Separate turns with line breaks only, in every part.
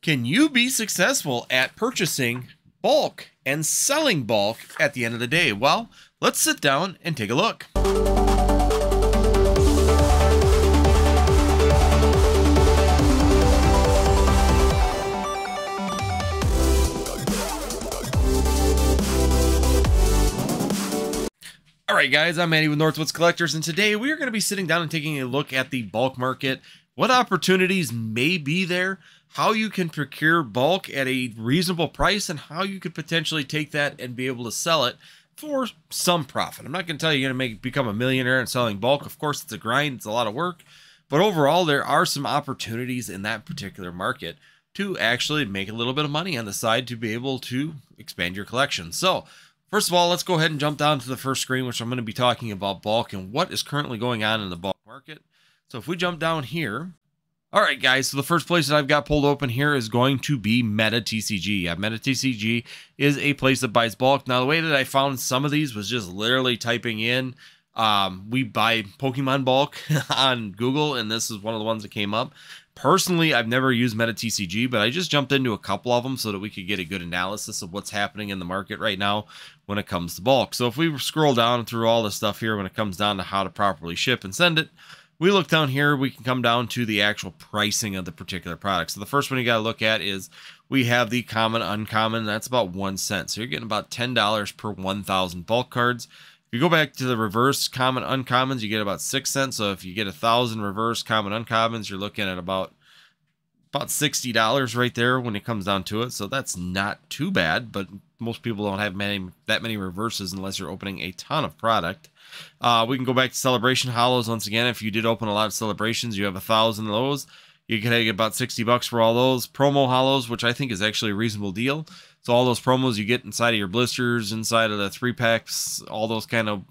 Can you be successful at purchasing bulk and selling bulk at the end of the day? Well, let's sit down and take a look. All right, guys, I'm Andy with Northwoods Collectors, and today we are going to be sitting down and taking a look at the bulk market, what opportunities may be there, how you can procure bulk at a reasonable price, and how you could potentially take that and be able to sell it for some profit. I'm not going to tell you you're going to become a millionaire in selling bulk. Of course, it's a grind. It's a lot of work. But overall, there are some opportunities in that particular market to actually make a little bit of money on the side to be able to expand your collection. So, first of all, let's go ahead and jump down to the first screen, which I'm going to be talking about bulk and what is currently going on in the bulk market. So if we jump down here, all right, guys, so the first place that I've got pulled open here is going to be Meta TCG. Yeah, Meta TCG is a place that buys bulk. Now, the way that I found some of these was just literally typing in, we buy Pokemon bulk on Google, and this is one of the ones that came up. Personally, I've never used Meta TCG, but I just jumped into a couple of them so that we could get a good analysis of what's happening in the market right now when it comes to bulk. So if we scroll down through all the stuff here when it comes down to how to properly ship and send it, we look down here, we can come down to the actual pricing of the particular product. So the first one you got to look at is we have the common, uncommon. That's about 1 cent. So you're getting about $10 per 1,000 bulk cards. If you go back to the reverse common, uncommons, you get about 6 cents. So if you get 1,000 reverse common, uncommons, you're looking at about $60 right there when it comes down to it. So that's not too bad, but most people don't have that many reverses unless you're opening a ton of product. We can go back to celebration hollows. Once again, if you did open a lot of celebrations, you have 1,000 of those. You can get about $60 for all those. Promo hollows, which I think is actually a reasonable deal. So all those promos you get inside of your blisters, inside of the 3-packs, all those kind of,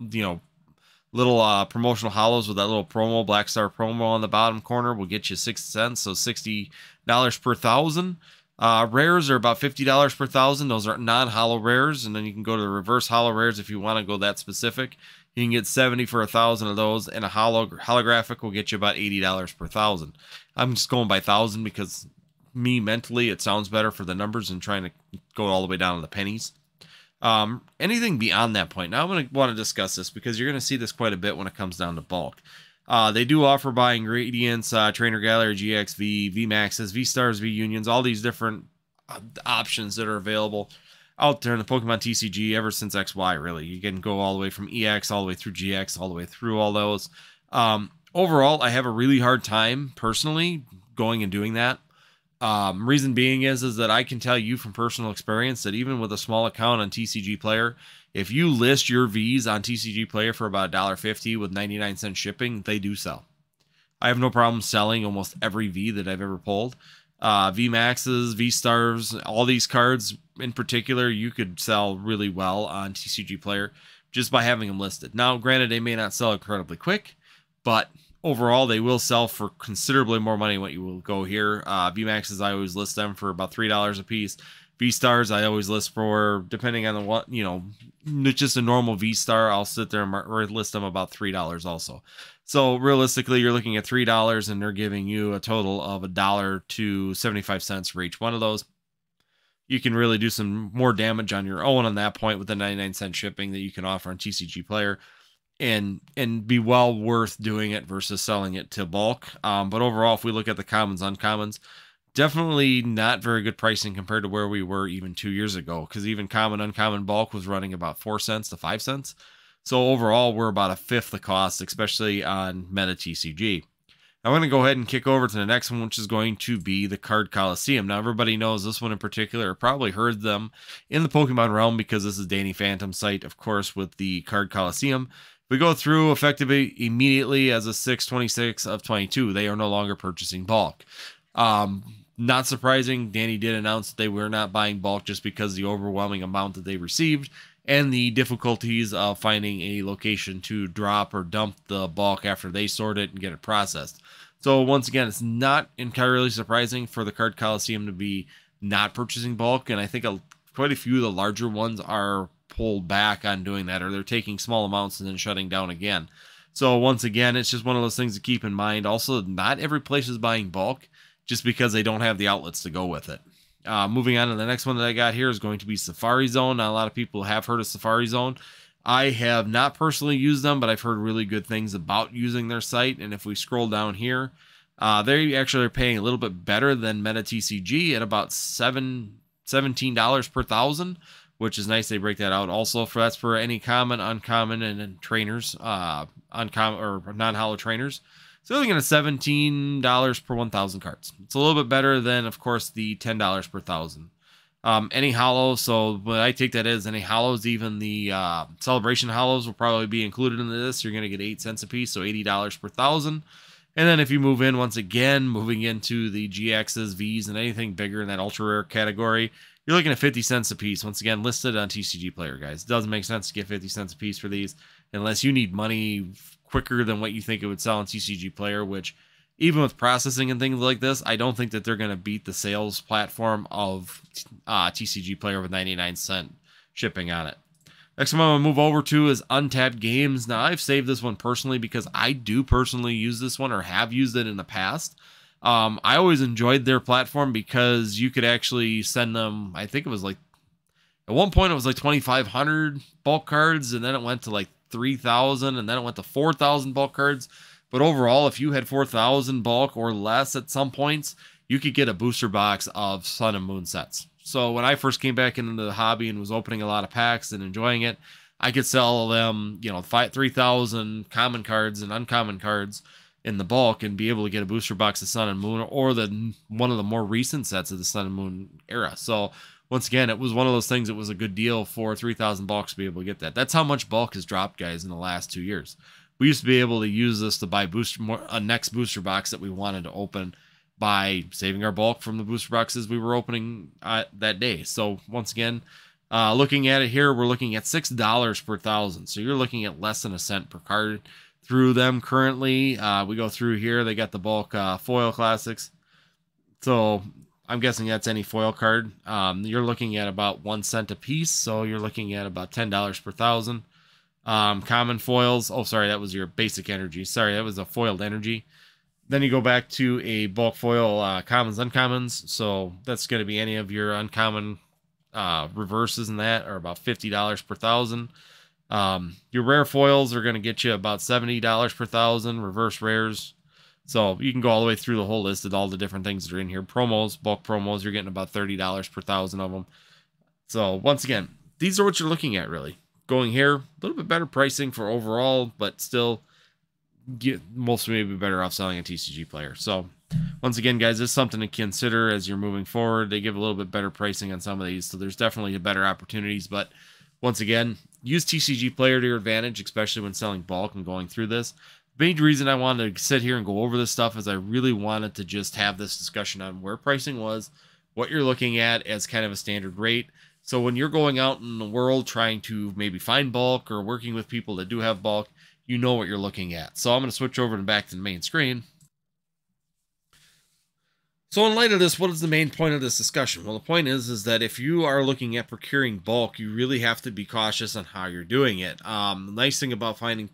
little promotional hollows with that little promo, Black Star promo on the bottom corner will get you 6 cents, so $60 per 1,000. Rares are about $50 per 1,000. Those are non-hollow rares, and then you can go to the reverse hollow rares if you want to go that specific. You can get 70 for 1,000 of those, and a holographic will get you about $80 per 1,000. I'm just going by 1,000 because me mentally it sounds better for the numbers and trying to go all the way down to the pennies. Anything beyond that point. Now I'm going to want to discuss this because you're going to see this quite a bit when it comes down to bulk. They do offer buy ingredients, Trainer Gallery, GXV, VMAXs, V-Stars, V-Unions, all these different options that are available out there in the Pokemon TCG ever since XY, really. You can go all the way from EX, all the way through GX, all the way through all those. Overall, I have a really hard time, personally, going and doing that. Reason being is that I can tell you from personal experience that even with a small account on TCG Player, if you list your Vs on TCG Player for about $1.50 with 99-cent shipping, they do sell. I have no problem selling almost every V that I've ever pulled. VMAXs, V-Stars, all these cards in particular, you could sell really well on TCG Player just by having them listed. Now, granted, they may not sell incredibly quick, but overall, they will sell for considerably more money than what you will go here. VMAXs, I always list them for about $3 a piece. V-Stars, I always list for, depending on the what, just a normal V-Star, I'll sit there and list them about $3 also. So realistically, you're looking at $3 and they're giving you a total of $1 to 75 cents for each one of those. You can really do some more damage on your own on that point with the 99-cent shipping that you can offer on TCG Player and be well worth doing it versus selling it to bulk. But overall, if we look at the commons, uncommons, definitely not very good pricing compared to where we were even 2 years ago, because even common, uncommon bulk was running about 4 cents to 5 cents. So overall, we're about a fifth the cost, especially on Meta TCG. I'm going to go ahead and kick over to the next one, which is going to be the Card Coliseum. Now, everybody knows this one in particular, or probably heard them in the Pokemon realm because this is Danny Phantom's site, of course, with the Card Coliseum. We go through effectively immediately as a 6/26 of 22. They are no longer purchasing bulk. Not surprising, Danny did announce that they were not buying bulk just because of the overwhelming amount that they received and the difficulties of finding a location to drop or dump the bulk after they sort it and get it processed. So once again, it's not entirely surprising for the Card Coliseum to be not purchasing bulk, and I think quite a few of the larger ones are pulled back on doing that, or they're taking small amounts and then shutting down again. So once again, it's just one of those things to keep in mind. Also, not every place is buying bulk. just because they don't have the outlets to go with it. Moving on to the next one that I got here is going to be Safari Zone. Now, a lot of people have heard of Safari Zone. I have not personally used them, but I've heard really good things about using their site. And if we scroll down here, they actually are paying a little bit better than Meta TCG at about $17 per thousand, which is nice. They break that out. Also, that's for any common, uncommon, and trainers, uncommon or non-hollow trainers. So you're looking at $17 per 1,000 cards. It's a little bit better than, of course, the $10 per thousand. Any hollow, so what I take that as any hollows, even the celebration hollows will probably be included in this. You're going to get 8 cents a piece, so $80 per thousand. And then if you move in, once again, moving into the GXs, Vs, and anything bigger in that ultra rare category, you're looking at 50 cents a piece. Once again, listed on TCG Player, guys. It doesn't make sense to get 50 cents a piece for these unless you need money quicker than what you think it would sell on TCG Player, which even with processing and things like this, I don't think that they're going to beat the sales platform of TCG Player with 99-cent shipping on it. Next one I'm going to move over to is Untapped Games. Now, I've saved this one personally because I do personally use this one or have used it in the past. I always enjoyed their platform because you could actually send them, I think it was like, at one point it was like 2,500 bulk cards, and then it went to like 3,000, and then it went to 4,000 bulk cards. But overall, if you had 4,000 bulk or less at some points, you could get a booster box of Sun and Moon sets. So when I first came back into the hobby and was opening a lot of packs and enjoying it, I could sell them, 3,000 common cards and uncommon cards in the bulk and be able to get a booster box of Sun and Moon or one of the more recent sets of the Sun and Moon era. So once again, it was one of those things that was a good deal for 3,000 bulks to be able to get that. That's how much bulk has dropped, guys, in the last 2 years. We used to be able to use this to buy a next booster box that we wanted to open by saving our bulk from the booster boxes we were opening that day. So once again, looking at it here, we're looking at $6 per thousand. So you're looking at less than a cent per card through them currently. We go through here. They got the bulk foil classics. So I'm guessing that's any foil card. You're looking at about 1 cent a piece. So you're looking at about $10 per thousand. Common foils. Oh, sorry, that was your basic energy. Sorry, that was a foiled energy. Then you go back to a bulk foil commons, uncommons. So that's going to be any of your uncommon reverses and that are about $50 per thousand. Your rare foils are going to get you about $70 per thousand. Reverse rares. So you can go all the way through the whole list of all the different things that are in here. Promos, bulk promos, you're getting about $30 per thousand of them. So once again, these are what you're looking at really. Going here, a little bit better pricing for overall, but still most maybe better off selling a TCG Player. So once again, guys, this is something to consider as you're moving forward. They give a little bit better pricing on some of these, so there's definitely better opportunities. But once again, use TCG Player to your advantage, especially when selling bulk and going through this. The main reason I wanted to sit here and go over this stuff is I really wanted to just have this discussion on where pricing was, what you're looking at as kind of a standard rate. So when you're going out in the world trying to maybe find bulk or working with people that do have bulk, you know what you're looking at. So I'm going to switch over and back to the main screen. So in light of this, what is the main point of this discussion? Well, the point is that if you are looking at procuring bulk, you really have to be cautious on how you're doing it. The nice thing about finding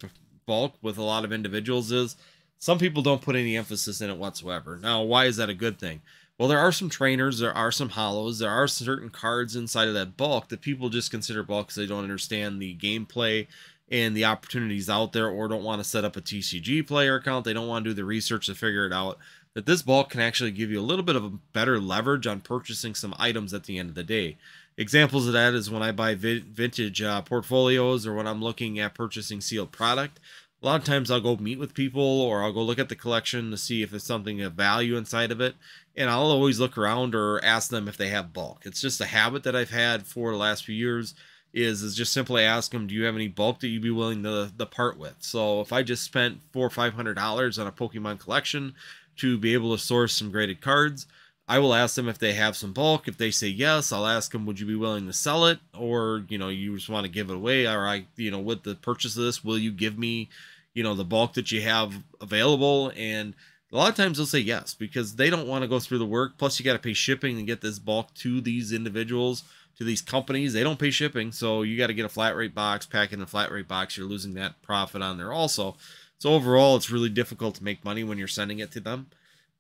bulk with a lot of individuals is some people don't put any emphasis in it whatsoever. Now, why is that a good thing? Well, there are some trainers, there are some hollows, there are certain cards inside of that bulk that people just consider bulk because they don't understand the gameplay and the opportunities out there, or don't want to set up a TCG Player account. They don't want to do the research to figure it out. That this bulk can actually give you a little bit of a better leverage on purchasing some items at the end of the day. Examples of that is when I buy vintage portfolios, or when I'm looking at purchasing sealed product. A lot of times I'll go meet with people, or I'll go look at the collection to see if there's something of value inside of it. And I'll always look around or ask them if they have bulk. It's just a habit that I've had for the last few years is just simply ask them, do you have any bulk that you'd be willing to part with? So if I just spent $400 or $500 on a Pokemon collection to be able to source some graded cards, I will ask them if they have some bulk. If they say yes, I'll ask them, would you be willing to sell it? Or, you just want to give it away? Or with the purchase of this, will you give me, the bulk that you have available? And a lot of times they'll say yes, because they don't want to go through the work. Plus you got to pay shipping and get this bulk to these individuals, to these companies. They don't pay shipping. So you got to get a flat rate box, pack in a flat rate box. You're losing that profit on there also. So overall, it's really difficult to make money when you're sending it to them.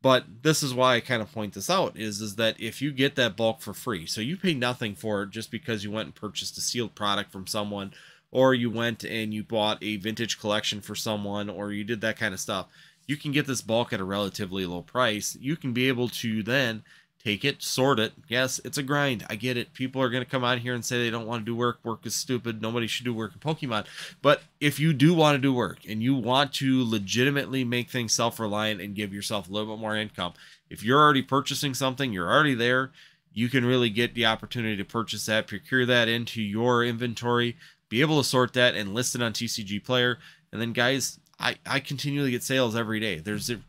But this is why I kind of point this out is that if you get that bulk for free, so you pay nothing for it just because you went and purchased a sealed product from someone, or you went and you bought a vintage collection for someone, or you did that kind of stuff, you can get this bulk at a relatively low price. You can be able to then take it, sort it. Yes, it's a grind. I get it. People are going to come on here and say they don't want to do work. Work is stupid. Nobody should do work in Pokemon. But if you do want to do work and you want to legitimately make things self-reliant and give yourself a little bit more income, if you're already purchasing something, you're already there, you can really get the opportunity to purchase that, procure that into your inventory, be able to sort that and list it on TCG Player. And then, guys, I continually get sales every day.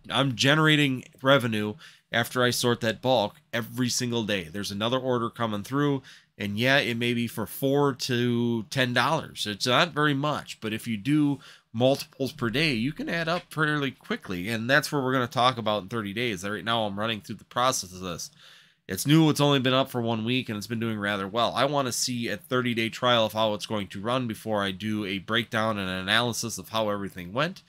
I'm generating revenue after I sort that bulk every single day. There's another order coming through, and yeah, it may be for $4 to $10. It's not very much, but if you do multiples per day, you can add up fairly quickly, and that's what we're going to talk about in 30 days. Right now, I'm running through the process of this. It's new. It's only been up for 1 week, and it's been doing rather well. I want to see a 30-day trial of how it's going to run before I do a breakdown and an analysis of how everything went,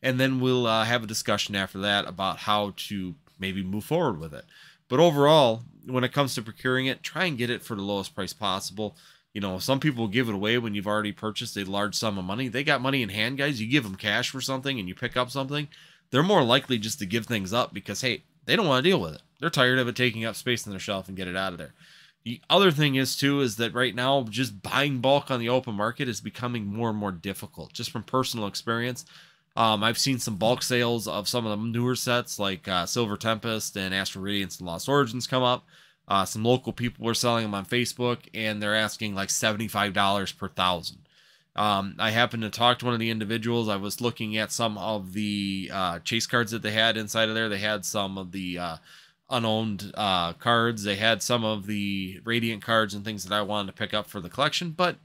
and then we'll have a discussion after that about how to maybe move forward with it. But overall, when it comes to procuring it, try and get it for the lowest price possible. You know, some people give it away when you've already purchased a large sum of money. They got money in hand, guys. You give them cash for something and you pick up something, they're more likely just to give things up because, hey, they don't want to deal with it. They're tired of it taking up space on their shelf and get it out of there. The other thing is, too, is that right now, just buying bulk on the open market is becoming more and more difficult, just from personal experience. I've seen some bulk sales of some of the newer sets like Silver Tempest and Astral Radiance and Lost Origins come up. Some local people were selling them on Facebook, and they're asking like $75 per thousand. I happened to talk to one of the individuals. I was looking at some of the chase cards that they had inside of there. They had some of the unowned cards. They had some of the Radiant cards and things that I wanted to pick up for the collection, but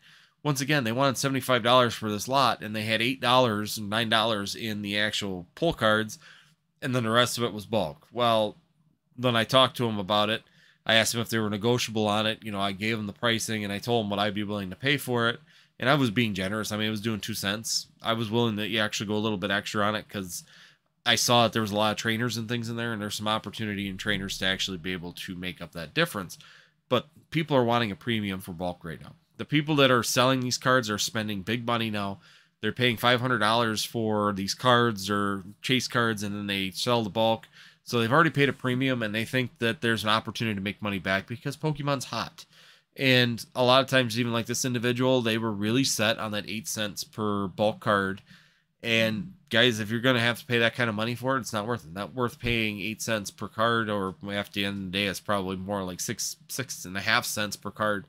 once again, they wanted $75 for this lot, and they had $8 and $9 in the actual pull cards, and then the rest of it was bulk. Well, when I talked to them about it, I asked them if they were negotiable on it. You know, I gave them the pricing, and I told them what I'd be willing to pay for it, and I was being generous. I mean, it was doing 2 cents. I was willing to actually go a little bit extra on it because I saw that there was a lot of trainers and things in there, and there's some opportunity in trainers to actually be able to make up that difference. But people are wanting a premium for bulk right now. The people that are selling these cards are spending big money now. They're paying $500 for these cards or chase cards, and then they sell the bulk. So they've already paid a premium, and they think that there's an opportunity to make money back because Pokemon's hot. And a lot of times, even like this individual, they were really set on that 8 cents per bulk card. And guys, if you're going to have to pay that kind of money for it, it's not worth it. Not worth paying 8 cents per card, or at the end of the day, it's probably more like six and a half cents per card.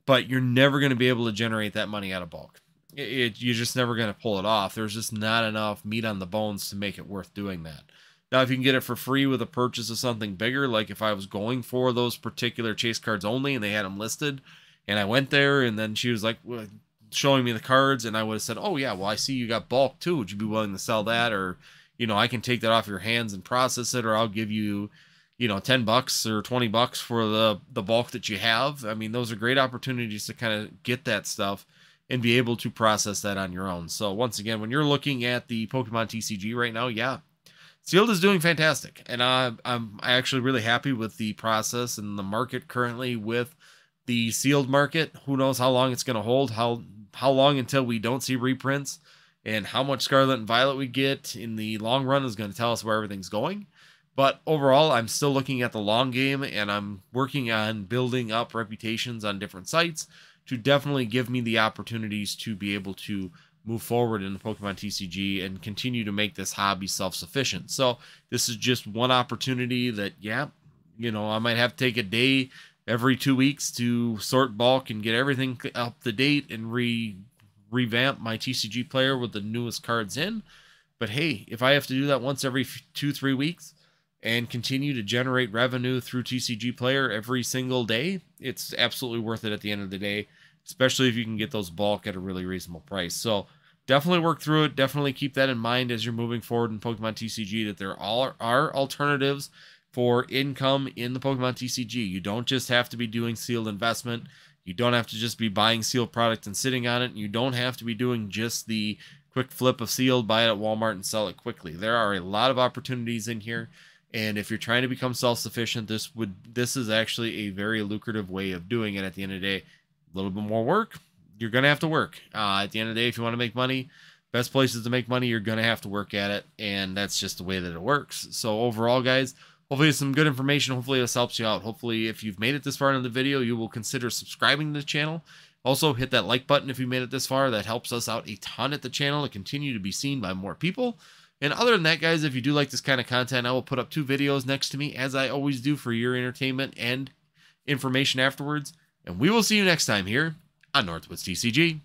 But you're never going to be able to generate that money out of bulk. You're just never going to pull it off. There's just not enough meat on the bones to make it worth doing that. Now, if you can get it for free with a purchase of something bigger, like if I was going for those particular chase cards only and they had them listed, and I went there and then she was like showing me the cards, and I would have said, oh yeah, well, I see you got bulk too. Would you be willing to sell that? Or, you know, I can take that off your hands and process it, or I'll give you, you know, $10 or $20 for the bulk that you have. I mean, those are great opportunities to kind of get that stuff and be able to process that on your own. So once again, when you're looking at the Pokemon TCG right now, yeah, Sealed is doing fantastic. And I'm actually really happy with the process and the market currently with the sealed market. Who knows how long it's going to hold, how long until we don't see reprints, and how much Scarlet and Violet we get in the long run is going to tell us where everything's going. But overall, I'm still looking at the long game, and I'm working on building up reputations on different sites to definitely give me the opportunities to be able to move forward in the Pokemon TCG and continue to make this hobby self-sufficient. So this is just one opportunity that, yeah, you know, I might have to take a day every 2 weeks to sort bulk and get everything up to date and revamp my TCG player with the newest cards in. But hey, if I have to do that once every 2-3 weeks and continue to generate revenue through TCG Player every single day, it's absolutely worth it at the end of the day, especially if you can get those bulk at a really reasonable price. So definitely work through it. Definitely keep that in mind as you're moving forward in Pokemon TCG, that there are alternatives for income in the Pokemon TCG. You don't just have to be doing sealed investment. You don't have to just be buying sealed product and sitting on it. You don't have to be doing just the quick flip of sealed, buy it at Walmart and sell it quickly. There are a lot of opportunities in here. And if you're trying to become self-sufficient, this is actually a very lucrative way of doing it. At the end of the day, a little bit more work. You're going to have to work. At the end of the day, if you want to make money, best places to make money, you're going to have to work at it. And that's just the way that it works. So overall, guys, hopefully it's some good information. Hopefully this helps you out. Hopefully if you've made it this far in the video, you will consider subscribing to the channel. Also, hit that like button if you made it this far. That helps us out a ton at the channel to continue to be seen by more people. And other than that, guys, if you do like this kind of content, I will put up 2 videos next to me, as I always do, for your entertainment and information afterwards. And we will see you next time here on Northwoods TCG.